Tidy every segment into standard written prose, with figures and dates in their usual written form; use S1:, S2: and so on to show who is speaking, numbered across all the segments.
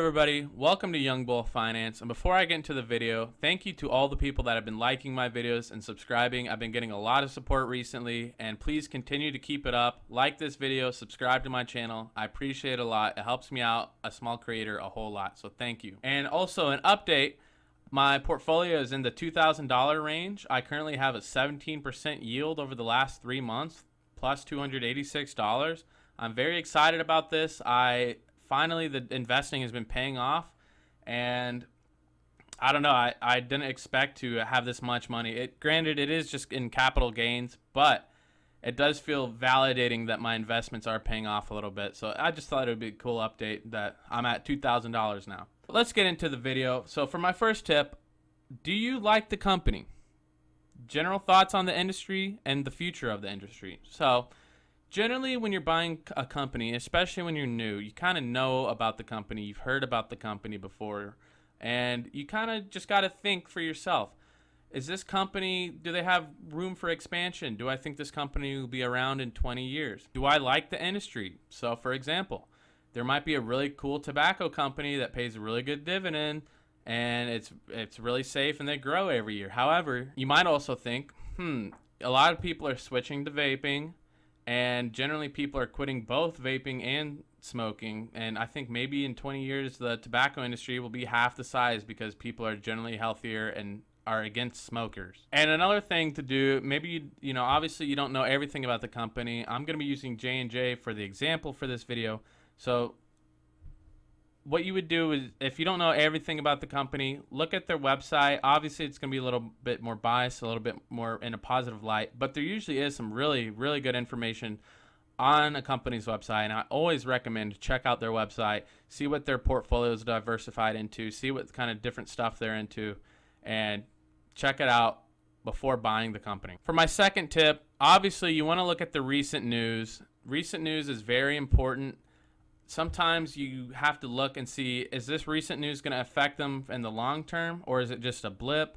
S1: everybody, welcome to Young Bull Finance. And before I get into the video, thank you to all the people that have been liking my videos and subscribing. I've been getting a lot of support recently, and please continue to keep it up. Like this video, subscribe to my channel. I appreciate it a lot. It helps me out, a small creator, a whole lot, so thank you. And also an update, my portfolio is in the $2,000 range. I currently have a 17% yield over the last 3 months, plus $286. I'm very excited about this. Finally, the investing has been paying off, and I don't know, I didn't expect to have this much money. Granted, it is just in capital gains, but it does feel validating that my investments are paying off a little bit. So I just thought it would be a cool update that I'm at $2,000 now. Let's get into the video. So for my first tip, do you like the company? General thoughts on the industry and the future of the industry. So generally, when you're buying a company, especially when you're new, you kind of know about the company. You've heard about the company before, and you kind of just got to think for yourself. Is this company, do they have room for expansion? Do I think this company will be around in 20 years? Do I like the industry? So, for example, there might be a really cool tobacco company that pays a really good dividend, and it's really safe, and they grow every year. However, you might also think, a lot of people are switching to vaping, and generally people are quitting both vaping and smoking. And I think maybe in 20 years, the tobacco industry will be half the size because people are generally healthier and are against smokers. And another thing to do, maybe, obviously you don't know everything about the company. I'm going to be using J&J for the example for this video. So what you would do is, if you don't know everything about the company, look at their website. Obviously, it's going to be a little bit more biased, a little bit more in a positive light, but there usually is some really, really good information on a company's website, and I always recommend to check out their website, see what their portfolio is diversified into, see what kind of different stuff they're into, and check it out before buying the company. For my second tip, obviously, you want to look at the recent news. Recent news is very important. Sometimes you have to look and see, is this recent news going to affect them in the long term, or is it just a blip?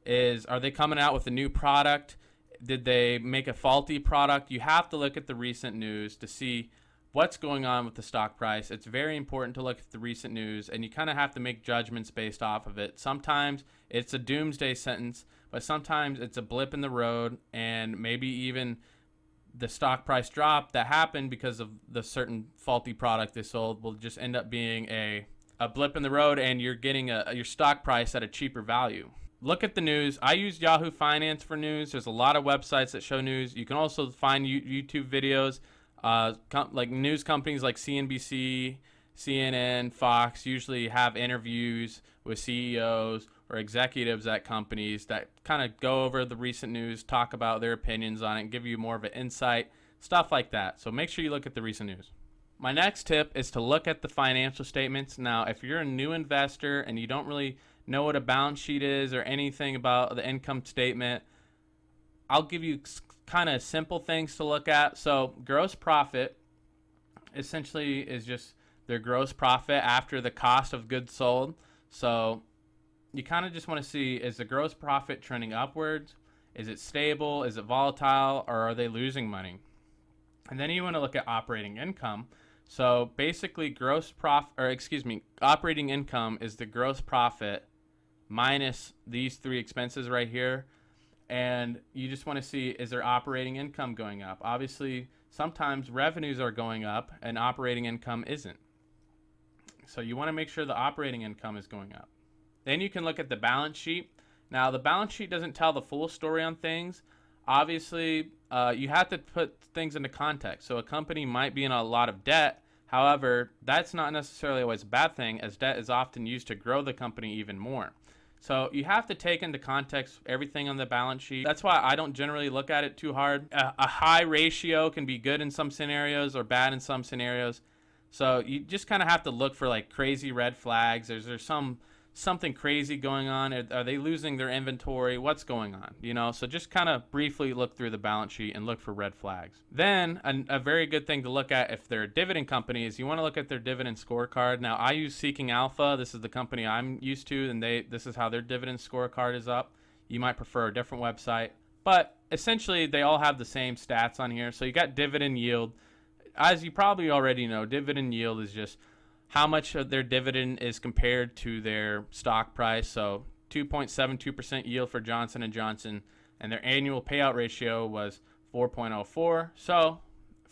S1: Are they coming out with a new product? Did they make a faulty product? You have to look at the recent news to see what's going on with the stock price. It's very important to look at the recent news, and you kind of have to make judgments based off of it. Sometimes it's a doomsday sentence, but sometimes it's a blip in the road, and maybe even the stock price drop that happened because of the certain faulty product they sold will just end up being a blip in the road, and you're getting your stock price at a cheaper value. Look at the news. I use Yahoo Finance for news. There's a lot of websites that show news. You can also find YouTube videos, like news companies like CNBC, CNN, Fox usually have interviews with CEOs or executives at companies that kind of go over the recent news, talk about their opinions on it, and give you more of an insight, stuff like that. So make sure you look at the recent news. My next tip is to look at the financial statements. Now, if you're a new investor and you don't really know what a balance sheet is or anything about the income statement, I'll give you kind of simple things to look at. So gross profit essentially is just their gross profit after the cost of goods sold. So you kind of just want to see, is the gross profit trending upwards? Is it stable? Is it volatile? Or are they losing money? And then you want to look at operating income. So basically operating income is the gross profit minus these three expenses right here. And you just want to see, is their operating income going up? Obviously, sometimes revenues are going up and operating income isn't. So you want to make sure the operating income is going up. Then you can look at the balance sheet. Now, the balance sheet doesn't tell the full story on things. Obviously, you have to put things into context. So a company might be in a lot of debt. However, that's not necessarily always a bad thing, as debt is often used to grow the company even more. So you have to take into context everything on the balance sheet. That's why I don't generally look at it too hard. A high ratio can be good in some scenarios or bad in some scenarios. So you just kind of have to look for like crazy red flags. There's something crazy going on? Are they losing their inventory? What's going on? So just kind of briefly look through the balance sheet and look for red flags. Then a very good thing to look at if they're a dividend company is you want to look at their dividend scorecard. Now, I use Seeking Alpha. This is the company I'm used to, and this is how their dividend scorecard is up. You might prefer a different website, but essentially they all have the same stats on here. So you got dividend yield. As you probably already know, dividend yield is just how much of their dividend is compared to their stock price. So 2.72% yield for Johnson & Johnson, and their annual payout ratio was 4.04. So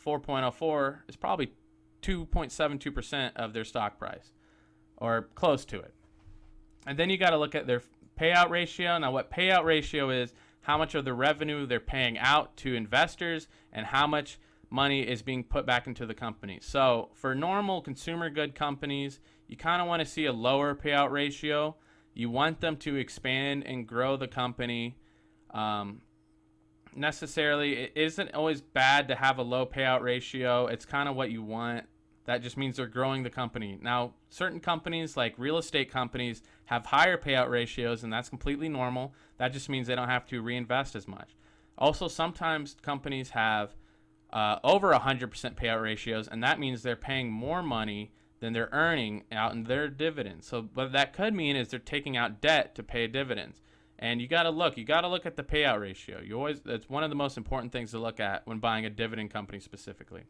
S1: 4.04 is probably 2.72% of their stock price, or close to it. And then you got to look at their payout ratio. Now, what payout ratio is how much of the revenue they're paying out to investors and how much money is being put back into the company. So for normal consumer good companies, you kind of want to see a lower payout ratio. You want them to expand and grow the company. Necessarily, it isn't always bad to have a low payout ratio. It's kind of what you want. That just means they're growing the company. Now, certain companies like real estate companies have higher payout ratios, and that's completely normal. That just means they don't have to reinvest as much. Also, sometimes companies have over 100% payout ratios, and that means they're paying more money than they're earning out in their dividends. So what that could mean is they're taking out debt to pay dividends. And you got to look at the payout ratio. That's one of the most important things to look at when buying a dividend company specifically.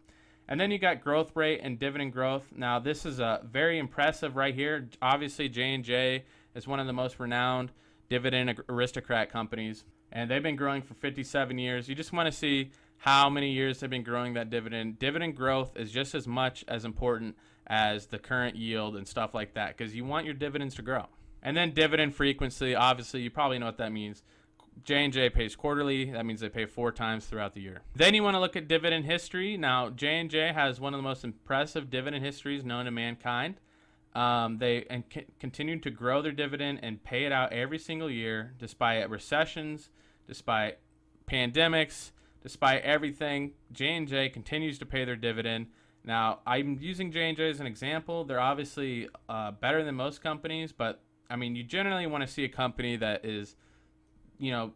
S1: And then you got growth rate and dividend growth. Now, this is very impressive right here. Obviously, J&J is one of the most renowned dividend aristocrat companies, and they've been growing for 57 years. You just want to see how many years they've been growing that dividend. Dividend growth is just as much as important as the current yield and stuff like that, because you want your dividends to grow. And then dividend frequency, obviously, you probably know what that means. J&J pays quarterly. That means they pay 4 times throughout the year. Then you want to look at dividend history. Now, J&J has one of the most impressive dividend histories known to mankind. They continue to grow their dividend and pay it out every single year, despite recessions, despite pandemics, despite everything. J&J continues to pay their dividend. Now, I'm using J&J as an example. They're obviously better than most companies, but I mean, you generally want to see a company that is,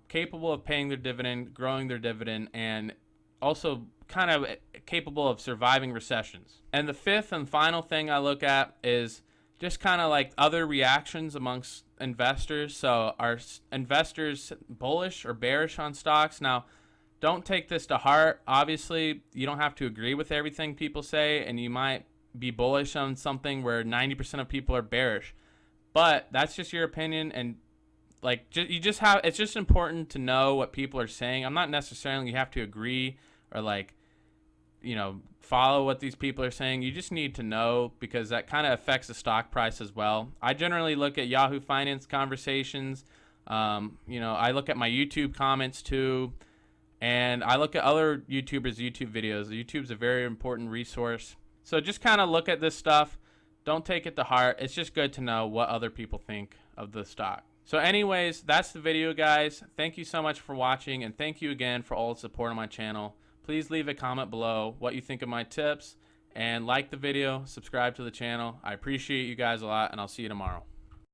S1: capable of paying their dividend, growing their dividend, and also kind of capable of surviving recessions. And the fifth and final thing I look at is just kind of like other reactions amongst investors. So are investors bullish or bearish on stocks? Now, don't take this to heart. Obviously, you don't have to agree with everything people say, and you might be bullish on something where 90% of people are bearish. But that's just your opinion, and it's just important to know what people are saying. I'm not necessarily you have to agree or follow what these people are saying. You just need to know, because that kind of affects the stock price as well. I generally look at Yahoo Finance conversations. I look at my YouTube comments too, and I look at other YouTubers' YouTube videos. YouTube's a very important resource. So just kind of look at this stuff. Don't take it to heart. It's just good to know what other people think of the stock. So anyways, that's the video, guys. Thank you so much for watching, and thank you again for all the support on my channel. Please leave a comment below what you think of my tips, and like the video, subscribe to the channel. I appreciate you guys a lot, and I'll see you tomorrow.